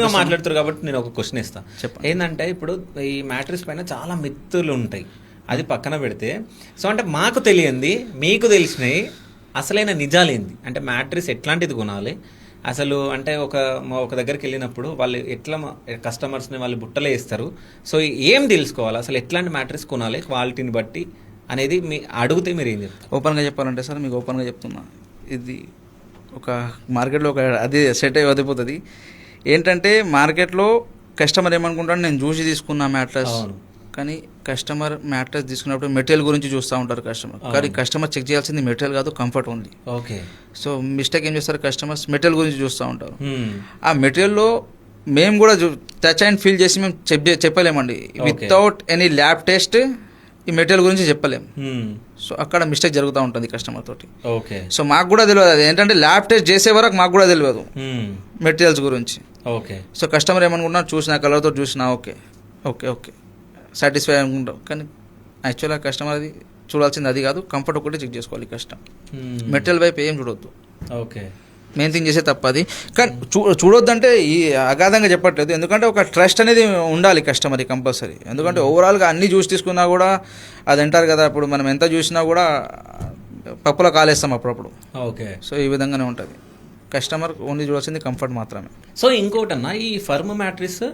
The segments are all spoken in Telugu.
జెన్యున్ గా మాట్లాడుతారు కాబట్టి నేను ఒక క్వశ్చన్ ఇస్తాను. చెప్పండి. ఏంటంటే ఇప్పుడు ఈ మ్యాట్రిక్స్ పైన చాలా మిత్తులు ఉంటాయి, అది పక్కన పెడితే సో అంటే మాకు తెలియంది మీకు తెలిసినవి అసలైన నిజాలేంది, అంటే మ్యాట్రిక్స్ ఎట్లాంటిది కొనాలి అసలు, అంటే ఒక దగ్గరికి వెళ్ళినప్పుడు వాళ్ళు ఎట్లా కస్టమర్స్ని వాళ్ళు బుట్టలే ఇస్తారు, సో ఏం తెలుసుకోవాలి అసలు ఎట్లాంటి మ్యాట్రిక్స్ కొనాలి క్వాలిటీని బట్టి అనేది మీ అడిగితే మీరు ఏం చెప్తారు? ఓపెన్గా చెప్పాలంటే సార్ మీకు ఓపెన్గా చెప్తున్నా, ఇది ఒక మార్కెట్లో ఒక అది సెట్ అయ్యి వదిలిపోతుంది. ఏంటంటే మార్కెట్లో కస్టమర్ ఏమనుకుంటాడు, నేను చూసి తీసుకున్న మ్యాట్రెస్, కానీ కస్టమర్ మ్యాట్రెస్ తీసుకున్నప్పుడు మెటీరియల్ గురించి చూస్తూ ఉంటారు కస్టమర్, కానీ కస్టమర్ చెక్ చేయాల్సింది మెటీరియల్ కాదు, comfort only. Okay. So mistake ఏం చేస్తారు, కస్టమర్స్ మెటీరియల్ గురించి చూస్తూ ఉంటారు. ఆ మెటీరియల్లో మేము కూడా టచ్ అండ్ ఫీల్ చేసి మేము చెప్పలేమండి, వితౌట్ ఎనీ ల్యాబ్ టెస్ట్ ఈ మెటీరియల్ గురించి చెప్పలేము. సో అక్కడ మిస్టేక్ జరుగుతూ ఉంటుంది కస్టమర్ తోటి. ఓకే. సో మాకు కూడా తెలియదు, అది ఏంటంటే ల్యాబ్ టెస్ట్ చేసే వరకు మాకు కూడా తెలియదు మెటీరియల్స్ గురించి. ఓకే. సో కస్టమర్ ఏమనుకుంటున్నా, చూసిన కలర్తో చూసినా ఓకే ఓకే ఓకే సాటిస్ఫై అనుకుంటాం, కానీ యాక్చువల్గా కస్టమర్ అది చూడాల్సింది అది కాదు, కంఫర్ట్ ఒకటి చెక్ చేసుకోవాలి కస్టమర్, మెటీరియల్ వైపు ఏం చూడొద్దు. ఓకే. మెయిన్ థింగ్ చేసే తప్పది. కానీ చూడొద్దంటే ఈ అగాధంగా చెప్పట్లేదు, ఎందుకంటే ఒక ట్రస్ట్ అనేది ఉండాలి కస్టమర్కి కంపల్సరీ. ఎందుకంటే ఓవరాల్గా అన్నీ చూసి తీసుకున్నా కూడా అది అంటారు కదా, ఇప్పుడు మనం ఎంత చూసినా కూడా పప్పులో కాలేస్తాం అప్పుడప్పుడు. ఓకే. సో ఈ విధంగానే ఉంటుంది, కస్టమర్ ఓన్లీ చూడాల్సింది కంఫర్ట్ మాత్రమే. సో ఇంకోటన్నా, ఈ ఫర్మ్ మ్యాట్రిక్స్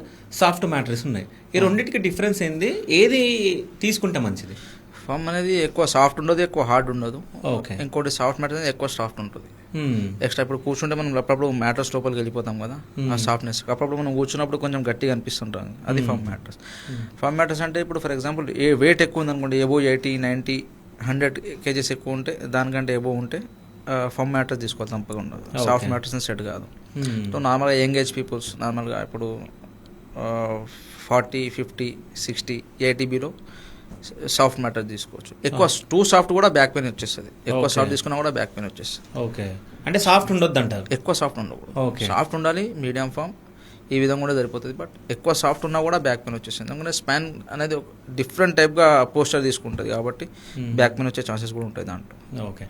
సాఫ్ట్ మ్యాట్రిక్స్ ఉన్నాయి, ఈ రెండింటికి డిఫరెన్స్ ఏంది, ఏది తీసుకుంటే మంచిది? ఫర్మ్ అనేది ఎక్కువ సాఫ్ట్ ఉండదు, ఎక్కువ హార్డ్ ఉండదు. ఓకే. ఇంకోటి సాఫ్ట్ మ్యాట్రెస్ అనేది ఎక్కువ సాఫ్ట్ ఉంటుంది. ఎక్స్ట్రా ఇప్పుడు కూర్చుంటే మనం అప్పుడప్పుడు మ్యాట్రెస్ లోపలికి వెళ్ళిపోతాం కదా, ఆ సాఫ్ట్నెస్ అప్పుడప్పుడు మనం కూర్చున్నప్పుడు కొంచెం గట్టిగా అనిపిస్తుంటుంది, అది ఫర్మ్ మ్యాట్రెస్. ఫర్మ్ మ్యాట్రెస్ అంటే ఇప్పుడు ఫర్ ఎగ్జాంపుల్ ఏ వెయిట్ ఎక్కువ ఉంది అనుకోండి, ఎబో 80, 90, 100 kgs ఎక్కువ ఉంటే, దానికంటే ఎబో ఉంటే ఫర్మ్ మ్యాట్రెస్ తీసుకోవాలి తప్పకుండా. సాఫ్ట్ మ్యాట్రెస్ సెట్ కాదు. సో నార్మల్గా యంగ్ ఏజ్ పీపుల్స్ నార్మల్గా ఇప్పుడు 40, 50, 60, 80 సాఫ్ట్ మ్యాటర్ తీసుకోవచ్చు. ఎక్కువ టూ సాఫ్ట్ కూడా బ్యాక్ పెయిన్ వచ్చేస్తుంది, ఎక్కువ సాఫ్ట్ తీసుకున్నా కూడా బ్యాక్ పెయిన్ వచ్చేస్తుంది. ఓకే. అంటే సాఫ్ట్ ఉండొద్దు అంటారు? ఎక్కువ సాఫ్ట్ ఉండకూడదు, సాఫ్ట్ ఉండాలి, మీడియం ఫామ్ ఈ విధంగా కూడా సరిపోతుంది. బట్ ఎక్కువ సాఫ్ట్ ఉన్నా కూడా బ్యాక్ పెయిన్ వచ్చేస్తుంది, ఎందుకంటే స్పాన్ అనేది డిఫరెంట్ టైప్గా పోస్టర్ తీసుకుంటుంది కాబట్టి బ్యాక్ పెయిన్ వచ్చే ఛాన్సెస్ కూడా ఉంటాయి దాంట్లో. ఓకే.